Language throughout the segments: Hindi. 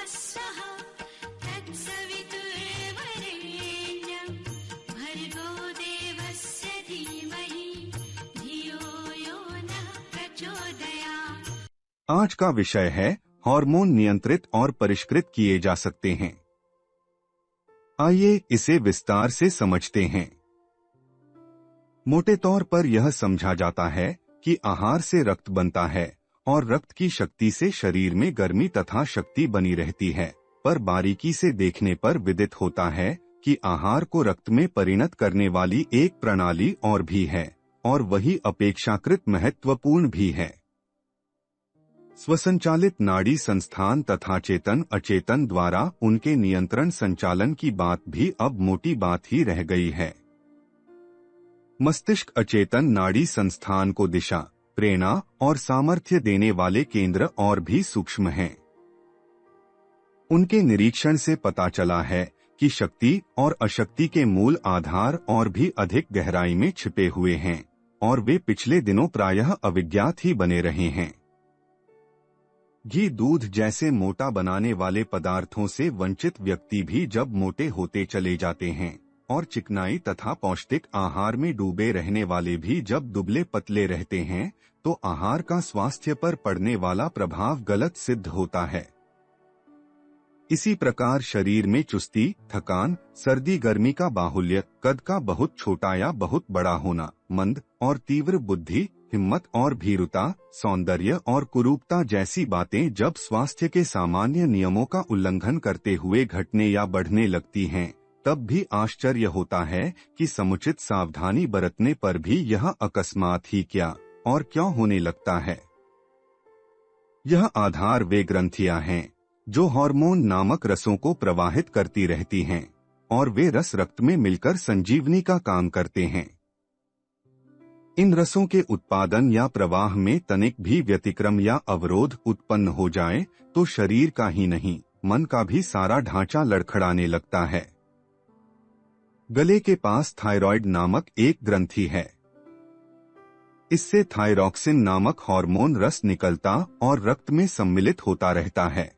स्वः तत्सवितुर्वरेण्यं भर्गो देवस्य धीमहि धियो यो नः प्रचोदयात्। आज का विषय है हार्मोन नियंत्रित और परिष्कृत किए जा सकते हैं। आइए इसे विस्तार से समझते हैं। मोटे तौर पर यह समझा जाता है कि आहार से रक्त बनता है और रक्त की शक्ति से शरीर में गर्मी तथा शक्ति बनी रहती है, पर बारीकी से देखने पर विदित होता है कि आहार को रक्त में परिणत करने वाली एक प्रणाली और भी है, और वही अपेक्षाकृत महत्वपूर्ण भी है। स्वसंचालित नाड़ी संस्थान तथा चेतन अचेतन द्वारा उनके नियंत्रण संचालन की बात भी अब मोटी बात ही रह गई है। मस्तिष्क अचेतन नाड़ी संस्थान को दिशा, प्रेरणा और सामर्थ्य देने वाले केंद्र और भी सूक्ष्म हैं। उनके निरीक्षण से पता चला है कि शक्ति और अशक्ति के मूल आधार और भी अधिक गहराई में छिपे हुए हैं, और वे पिछले दिनों प्रायः अविज्ञात ही बने रहे हैं। घी दूध जैसे मोटा बनाने वाले पदार्थों से वंचित व्यक्ति भी जब मोटे होते चले जाते हैं, और चिकनाई तथा पौष्टिक आहार में डूबे रहने वाले भी जब दुबले पतले रहते हैं, तो आहार का स्वास्थ्य पर पड़ने वाला प्रभाव गलत सिद्ध होता है। इसी प्रकार शरीर में चुस्ती, थकान, सर्दी गर्मी का बाहुल्य, कद का बहुत छोटा या बहुत बड़ा होना, मंद और तीव्र बुद्धि, हिम्मत और भीरुता, सौंदर्य और कुरूपता जैसी बातें जब स्वास्थ्य के सामान्य नियमों का उल्लंघन करते हुए घटने या बढ़ने लगती हैं, तब भी आश्चर्य होता है कि समुचित सावधानी बरतने पर भी यह अकस्मात ही क्या और क्यों होने लगता है। यह आधार वे ग्रंथियां हैं जो हार्मोन नामक रसों को प्रवाहित करती रहती हैं, और वे रस रक्त में मिलकर संजीवनी का काम करते हैं। इन रसों के उत्पादन या प्रवाह में तनिक भी व्यतिक्रम या अवरोध उत्पन्न हो जाए तो शरीर का ही नहीं, मन का भी सारा ढांचा लड़खड़ाने लगता है। गले के पास थायराइड नामक एक ग्रंथि है। इससे थायरॉक्सिन नामक हार्मोन रस निकलता और रक्त में सम्मिलित होता रहता है।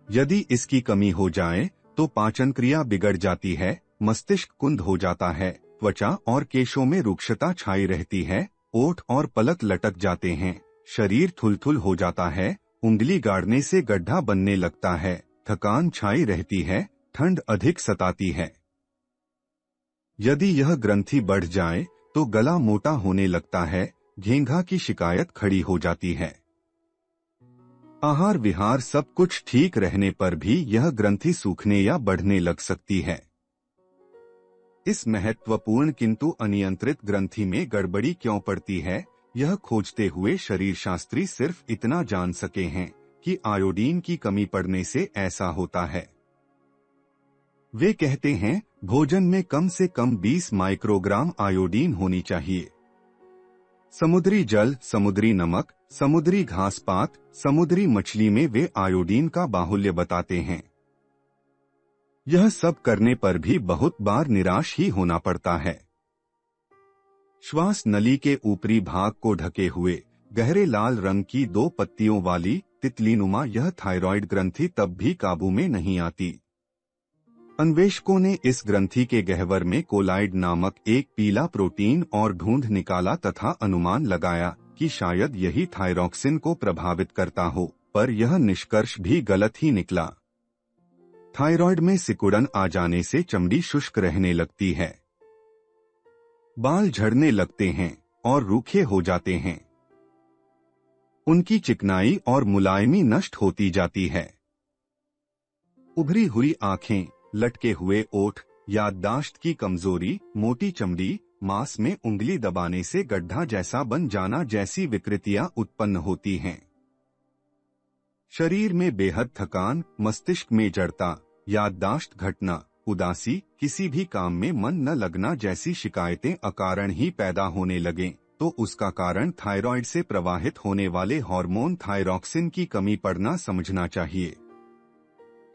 यदि इसकी कमी हो जाए तो पाचन क्रिया बिगड़ जाती है, मस्तिष्क कुंद हो जाता है, त्वचा और केशों में रुक्षता छाई रहती है, ओठ और पलक लटक जाते हैं, शरीर थुलथुल हो जाता है, उंगली गाड़ने से गड्ढा बनने लगता है, थकान छाई रहती है, ठंड अधिक सताती है। यदि यह ग्रंथि बढ़ जाए तो गला मोटा होने लगता है, घेंघा की शिकायत खड़ी हो जाती है। आहार विहार सब कुछ ठीक रहने पर भी यह ग्रंथि सूखने या बढ़ने लग सकती है। इस महत्वपूर्ण किंतु अनियंत्रित ग्रंथि में गड़बड़ी क्यों पड़ती है, यह खोजते हुए शरीर शास्त्री सिर्फ इतना जान सके हैं कि आयोडीन की कमी पड़ने से ऐसा होता है। वे कहते हैं भोजन में कम से कम 20 माइक्रोग्राम आयोडीन होनी चाहिए। समुद्री जल, समुद्री नमक, समुद्री घास पात, समुद्री मछली में वे आयोडीन का बाहुल्य बताते हैं। यह सब करने पर भी बहुत बार निराश ही होना पड़ता है। श्वास नली के ऊपरी भाग को ढके हुए गहरे लाल रंग की 2 पत्तियों वाली तितलीनुमा यह थायराइड ग्रंथि तब भी काबू में नहीं आती। अन्वेषकों ने इस ग्रंथि के गह्वर में कोलाइड नामक एक पीला प्रोटीन और ढूंढ निकाला तथा अनुमान लगाया कि शायद यही थायरॉक्सिन को प्रभावित करता हो, पर यह निष्कर्ष भी गलत ही निकला। थायराइड में सिकुड़न आ जाने से चमड़ी शुष्क रहने लगती है, बाल झड़ने लगते हैं और रूखे हो जाते हैं। उनकी चिकनाई और मुलायमी नष्ट होती जाती है। उभरी हुई आंखें, लटके हुए ओठ, याददाश्त की कमजोरी, मोटी चमड़ी, मांस में उंगली दबाने से गड्ढा जैसा बन जाना जैसी विकृतियां उत्पन्न होती हैं। शरीर में बेहद थकान, मस्तिष्क में जड़ता, याददाश्त घटना, उदासी, किसी भी काम में मन न लगना जैसी शिकायतें अकारण ही पैदा होने लगें, तो उसका कारण थायराइड से प्रवाहित होने वाले हार्मोन थायरॉक्सिन की कमी पड़ना समझना चाहिए।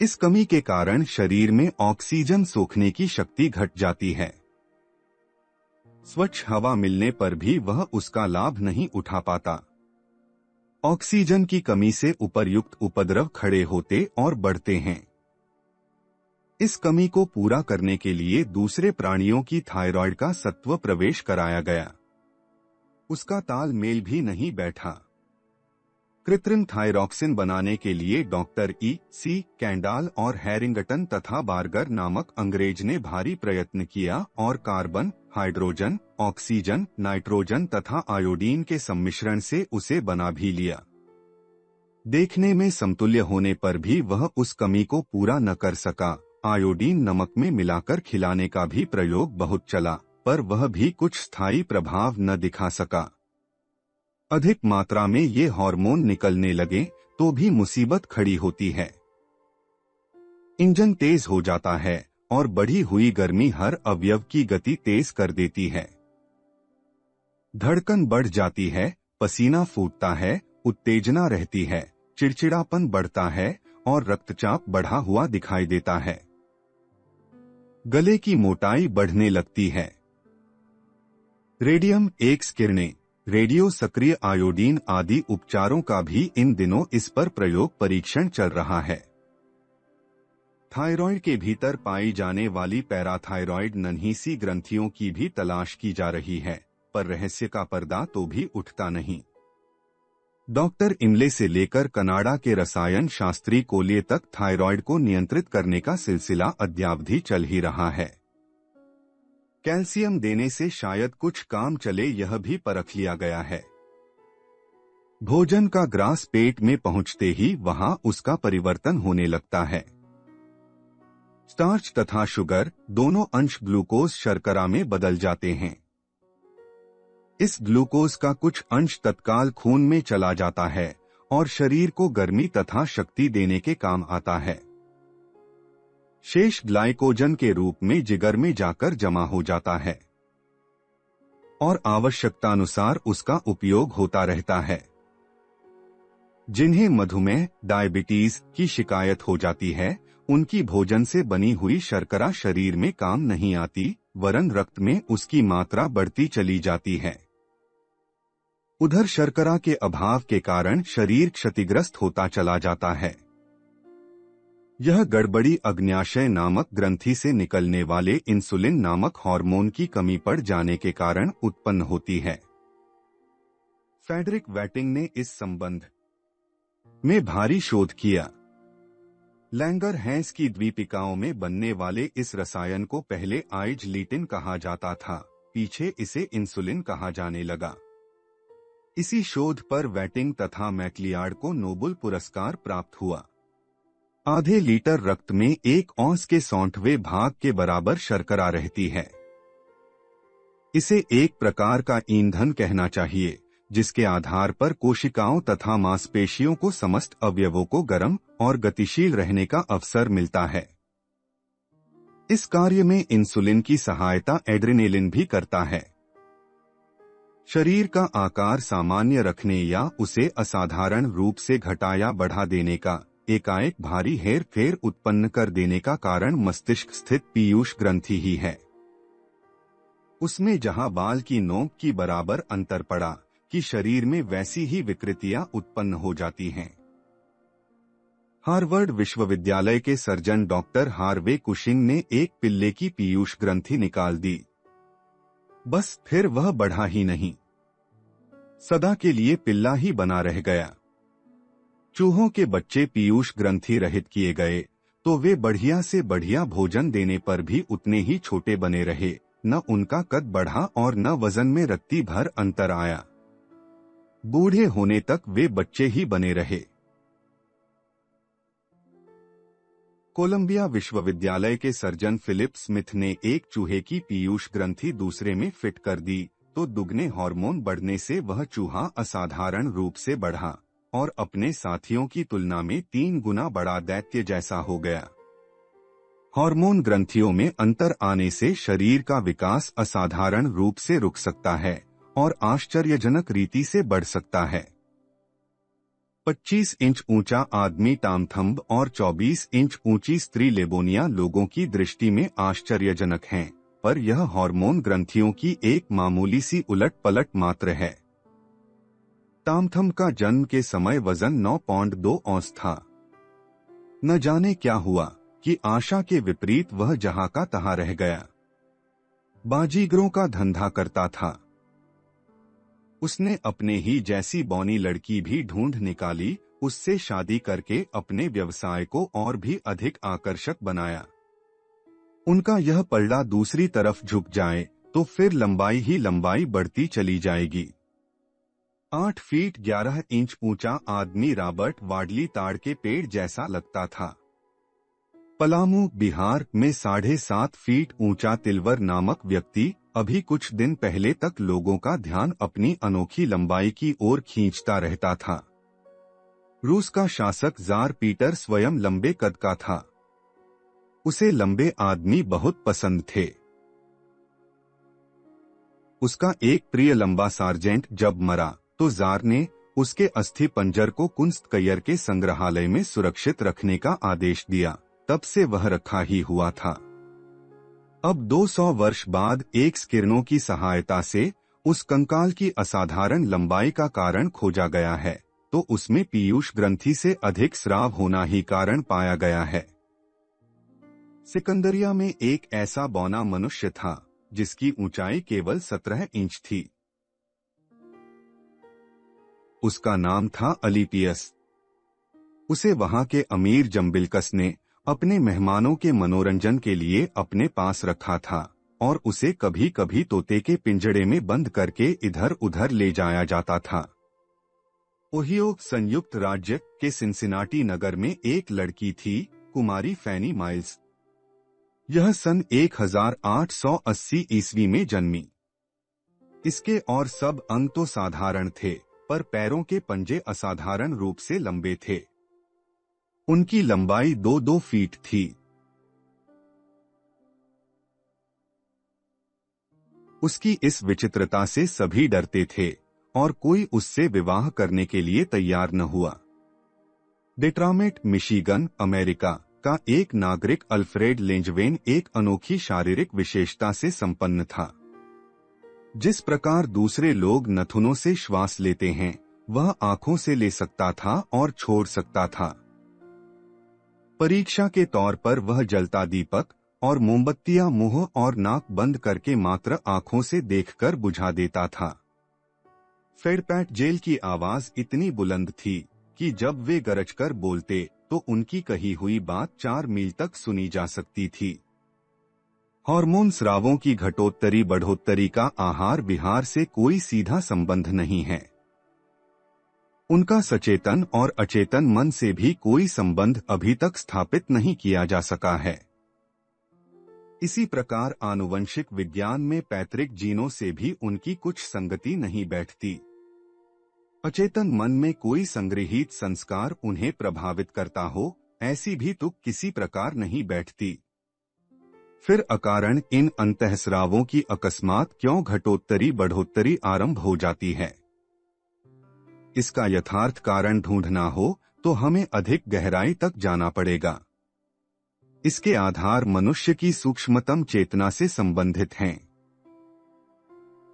इस कमी के कारण शरीर में ऑक्सीजन सोखने की शक्ति घट जाती है। स्वच्छ हवा मिलने पर भी वह उसका लाभ नहीं उठा पाता। ऑक्सीजन की कमी से उपर्युक्त उपद्रव खड़े होते और बढ़ते हैं। इस कमी को पूरा करने के लिए दूसरे प्राणियों की थायराइड का सत्व प्रवेश कराया गया। उसका तालमेल भी नहीं बैठा। कृत्रिम थायरॉक्सिन बनाने के लिए डॉक्टर E.C. कैंडाल और हैरिंगटन तथा बार्गर नामक अंग्रेज ने भारी प्रयत्न किया और कार्बन, हाइड्रोजन, ऑक्सीजन, नाइट्रोजन तथा आयोडीन के सम्मिश्रण से उसे बना भी लिया। देखने में समतुल्य होने पर भी वह उस कमी को पूरा न कर सका। आयोडीन नमक में मिलाकर खिलाने का भी प्रयोग बहुत चला, पर वह भी कुछ स्थायी प्रभाव न दिखा सका। अधिक मात्रा में ये हार्मोन निकलने लगे तो भी मुसीबत खड़ी होती है। इंजन तेज हो जाता है और बढ़ी हुई गर्मी हर अवयव की गति तेज कर देती है। धड़कन बढ़ जाती है, पसीना फूटता है, उत्तेजना रहती है, चिड़चिड़ापन बढ़ता है और रक्तचाप बढ़ा हुआ दिखाई देता है। गले की मोटाई बढ़ने लगती है। रेडियम एक्स किरणें, रेडियो सक्रिय आयोडीन आदि उपचारों का भी इन दिनों इस पर प्रयोग परीक्षण चल रहा है। थायराइड के भीतर पाई जाने वाली पैराथायराइड नन्ही सी ग्रंथियों की भी तलाश की जा रही है, पर रहस्य का पर्दा तो भी उठता नहीं। डॉक्टर इमले से लेकर कनाडा के रसायन शास्त्री कोलिए तक थायराइड को नियंत्रित करने का सिलसिला अद्यावधि चल ही रहा है। कैल्शियम देने से शायद कुछ काम चले, यह भी परख लिया गया है। भोजन का ग्रास पेट में पहुंचते ही वहां उसका परिवर्तन होने लगता है। स्टार्च तथा शुगर दोनों अंश ग्लूकोज शर्करा में बदल जाते हैं। इस ग्लूकोज का कुछ अंश तत्काल खून में चला जाता है और शरीर को गर्मी तथा शक्ति देने के काम आता है। शेष ग्लाइकोजन के रूप में जिगर में जाकर जमा हो जाता है और आवश्यकतानुसार उसका उपयोग होता रहता है। जिन्हें मधुमेह, डायबिटीज की शिकायत हो जाती है, उनकी भोजन से बनी हुई शर्करा शरीर में काम नहीं आती, वरन रक्त में उसकी मात्रा बढ़ती चली जाती है। उधर शर्करा के अभाव के कारण शरीर क्षतिग्रस्त होता चला जाता है। यह गड़बड़ी अग्न्याशय नामक ग्रंथि से निकलने वाले इंसुलिन नामक हार्मोन की कमी पड़ जाने के कारण उत्पन्न होती है। फ्रेडरिक वेटिंग ने इस संबंध में भारी शोध किया। लैंगर हैंस की द्वीपिकाओं में बनने वाले इस रसायन को पहले आइजलीटिन कहा जाता था, पीछे इसे इंसुलिन कहा जाने लगा। इसी शोध पर वेटिंग तथा मैक्लियार्ड को नोबेल पुरस्कार प्राप्त हुआ। आधे लीटर रक्त में 1 औंस के 100वें भाग के बराबर शर्करा रहती है। इसे एक प्रकार का ईंधन कहना चाहिए, जिसके आधार पर कोशिकाओं तथा मांसपेशियों को समस्त अवयवों को गर्म और गतिशील रहने का अवसर मिलता है। इस कार्य में इंसुलिन की सहायता एड्रेनालिन भी करता है। शरीर का आकार सामान्य रखने या उसे असाधारण रूप से घटा या बढ़ा देने का, एकाएक भारी हेर फेर उत्पन्न कर देने का कारण मस्तिष्क स्थित पीयूष ग्रंथि ही है। उसमें जहां बाल की नोक की बराबर अंतर पड़ा कि शरीर में वैसी ही विकृतियां उत्पन्न हो जाती हैं। हार्वर्ड विश्वविद्यालय के सर्जन डॉक्टर हार्वे कुशिंग ने एक पिल्ले की पीयूष ग्रंथि निकाल दी। बस फिर वह बढ़ा ही नहीं, सदा के लिए पिल्ला ही बना रह गया। चूहों के बच्चे पीयूष ग्रंथि रहित किए गए तो वे बढ़िया से बढ़िया भोजन देने पर भी उतने ही छोटे बने रहे, न उनका कद बढ़ा और न वजन में रत्ती भर अंतर आया। बूढ़े होने तक वे बच्चे ही बने रहे। कोलंबिया विश्वविद्यालय के सर्जन फिलिप स्मिथ ने एक चूहे की पीयूष ग्रंथि दूसरे में फिट कर दी तो दुगने हार्मोन बढ़ने से वह चूहा असाधारण रूप से बढ़ा और अपने साथियों की तुलना में 3 गुना बड़ा दैत्य जैसा हो गया। हार्मोन ग्रंथियों में अंतर आने से शरीर का विकास असाधारण रूप से रुक सकता है और आश्चर्यजनक रीति से बढ़ सकता है। 25 इंच ऊंचा आदमी टामथम्ब और 24 इंच ऊंची स्त्री लेबोनिया लोगों की दृष्टि में आश्चर्यजनक हैं, पर यह हार्मोन ग्रंथियों की एक मामूली सी उलट पलट मात्र है। तामथम का जन्म के समय वजन 9 पौंड 2 औंस था। न जाने क्या हुआ कि आशा के विपरीत वह जहां का तहां रह गया। बाजीगरों का धंधा करता था। उसने अपने ही जैसी बौनी लड़की भी ढूंढ निकाली, उससे शादी करके अपने व्यवसाय को और भी अधिक आकर्षक बनाया। उनका यह पल्ला दूसरी तरफ झुक जाए तो फिर लंबाई ही लंबाई बढ़ती चली जाएगी। 8 फीट 11 इंच ऊंचा आदमी रॉबर्ट वाडली ताड़ के पेड़ जैसा लगता था। पलामू, बिहार में 7.5 फीट ऊंचा तिलवर नामक व्यक्ति अभी कुछ दिन पहले तक लोगों का ध्यान अपनी अनोखी लंबाई की ओर खींचता रहता था। रूस का शासक जार पीटर स्वयं लंबे कद का था। उसे लंबे आदमी बहुत पसंद थे। उसका एक प्रिय लंबा सार्जेंट जब मरा तो जार ने उसके अस्थि पंजर को कुंस्टकयर के संग्रहालय में सुरक्षित रखने का आदेश दिया। तब से वह रखा ही हुआ था। अब 200 वर्ष बाद एक्स किरणों की सहायता से उस कंकाल की असाधारण लंबाई का कारण खोजा गया है, तो उसमें पीयूष ग्रंथि से अधिक स्राव होना ही कारण पाया गया है। सिकंदरिया में एक ऐसा बौना मनुष्य था जिसकी ऊंचाई केवल 17 इंच थी। उसका नाम था अलीपियस। उसे वहां के अमीर जम्बिलकस ने अपने मेहमानों के मनोरंजन के लिए अपने पास रखा था और उसे कभी कभी तोते के पिंजड़े में बंद करके इधर उधर ले जाया जाता था। ओहियो संयुक्त राज्य के सिंसिनाटी नगर में एक लड़की थी, कुमारी फैनी माइल्स। यह सन 1880 ईस्वी में जन्मी। इसके और सब अंग तो साधारण थे, पर पैरों के पंजे असाधारण रूप से लंबे थे। उनकी लंबाई 2-2 फीट थी। उसकी इस विचित्रता से सभी डरते थे और कोई उससे विवाह करने के लिए तैयार न हुआ। डेट्रॉमेट, मिशिगन, अमेरिका का एक नागरिक अल्फ्रेड लेंजवेन एक अनोखी शारीरिक विशेषता से संपन्न था। जिस प्रकार दूसरे लोग नथुनों से श्वास लेते हैं, वह आंखों से ले सकता था और छोड़ सकता था। परीक्षा के तौर पर वह जलता दीपक और मोमबत्तियां मुंह और नाक बंद करके मात्र आंखों से देखकर बुझा देता था। फेडपैट जेल की आवाज इतनी बुलंद थी कि जब वे गरजकर बोलते तो उनकी कही हुई बात 4 मील तक सुनी जा सकती थी। हार्मोन स्रावों की घटोत्तरी बढ़ोत्तरी का आहार विहार से कोई सीधा संबंध नहीं है। उनका सचेतन और अचेतन मन से भी कोई संबंध अभी तक स्थापित नहीं किया जा सका है। इसी प्रकार आनुवंशिक विज्ञान में पैतृक जीनों से भी उनकी कुछ संगति नहीं बैठती। अचेतन मन में कोई संग्रहित संस्कार उन्हें प्रभावित करता हो, ऐसी भी तुक किसी प्रकार नहीं बैठती। फिर अकारण इन अंतःस्रावों की अकस्मात क्यों घटोत्तरी बढ़ोत्तरी आरंभ हो जाती है? इसका यथार्थ कारण ढूंढना हो तो हमें अधिक गहराई तक जाना पड़ेगा। इसके आधार मनुष्य की सूक्ष्मतम चेतना से संबंधित हैं।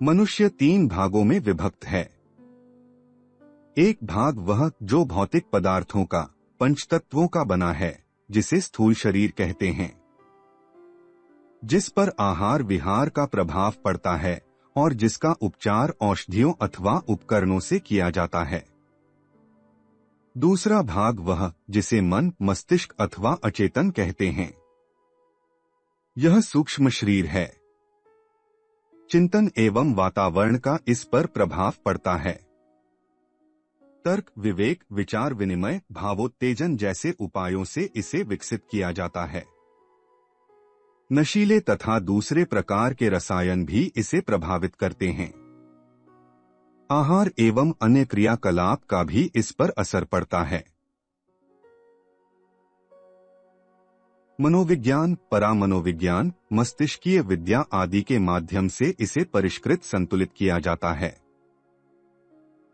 मनुष्य 3 भागों में विभक्त है। एक भाग वह जो भौतिक पदार्थों का, पंचतत्वों का बना है, जिसे स्थूल शरीर कहते हैं, जिस पर आहार विहार का प्रभाव पड़ता है और जिसका उपचार औषधियों अथवा उपकरणों से किया जाता है। दूसरा भाग वह जिसे मन, मस्तिष्क अथवा अचेतन कहते हैं। यह सूक्ष्म शरीर है। चिंतन एवं वातावरण का इस पर प्रभाव पड़ता है। तर्क, विवेक, विचार विनिमय, भावोत्तेजन जैसे उपायों से इसे विकसित किया जाता है। नशीले तथा दूसरे प्रकार के रसायन भी इसे प्रभावित करते हैं। आहार एवं अन्य क्रियाकलाप का भी इस पर असर पड़ता है। मनोविज्ञान, परामनोविज्ञान, मस्तिष्कीय विद्या आदि के माध्यम से इसे परिष्कृत संतुलित किया जाता है।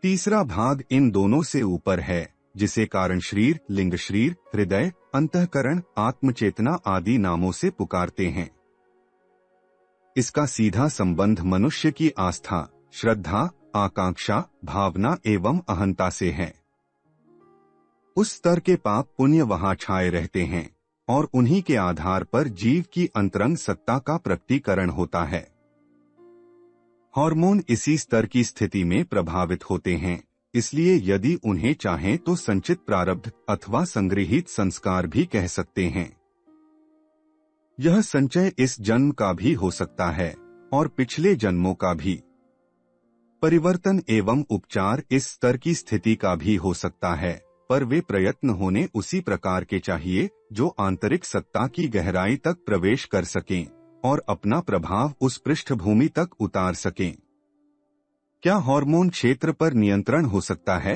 तीसरा भाग इन दोनों से ऊपर है, जिसे कारण शरीर, लिंग शरीर, हृदय, अंतःकरण, आत्मचेतना आदि नामों से पुकारते हैं। इसका सीधा संबंध मनुष्य की आस्था, श्रद्धा आकांक्षा, भावना एवं अहंता से है। उस स्तर के पाप पुण्य वहां छाए रहते हैं और उन्हीं के आधार पर जीव की अंतरंग सत्ता का प्रकटीकरण होता है। हार्मोन इसी स्तर की स्थिति में प्रभावित होते हैं, इसलिए यदि उन्हें चाहें तो संचित प्रारब्ध अथवा संग्रहित संस्कार भी कह सकते हैं। यह संचय इस जन्म का भी हो सकता है और पिछले जन्मों का भी। परिवर्तन एवं उपचार इस स्तर की स्थिति का भी हो सकता है, पर वे प्रयत्न होने उसी प्रकार के चाहिए जो आंतरिक सत्ता की गहराई तक प्रवेश कर सकें और अपना प्रभाव उस पृष्ठभूमि तक उतार सकें। क्या हार्मोन क्षेत्र पर नियंत्रण हो सकता है?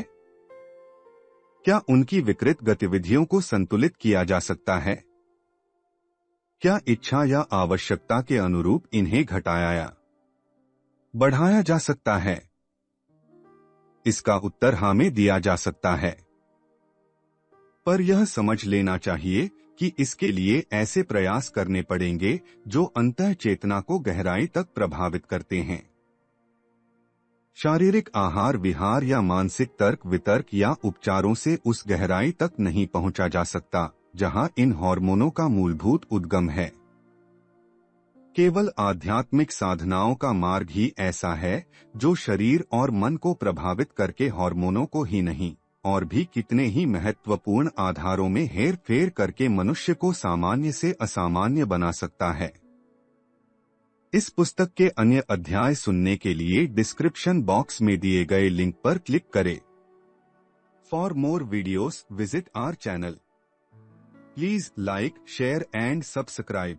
क्या उनकी विकृत गतिविधियों को संतुलित किया जा सकता है? क्या इच्छा या आवश्यकता के अनुरूप इन्हें घटाया या बढ़ाया जा सकता है? इसका उत्तर हमें दिया जा सकता है, पर यह समझ लेना चाहिए कि इसके लिए ऐसे प्रयास करने पड़ेंगे जो अंतः चेतना को गहराई तक प्रभावित करते हैं। शारीरिक आहार विहार या मानसिक तर्क वितर्क या उपचारों से उस गहराई तक नहीं पहुंचा जा सकता जहां इन हार्मोनों का मूलभूत उद्गम है। केवल आध्यात्मिक साधनाओं का मार्ग ही ऐसा है जो शरीर और मन को प्रभावित करके हार्मोनों को ही नहीं और भी कितने ही महत्वपूर्ण आधारों में हेर फेर करके मनुष्य को सामान्य से असामान्य बना सकता है। इस पुस्तक के अन्य अध्याय सुनने के लिए डिस्क्रिप्शन बॉक्स में दिए गए लिंक पर क्लिक करें। For more videos visit our channel. Please like, share and subscribe.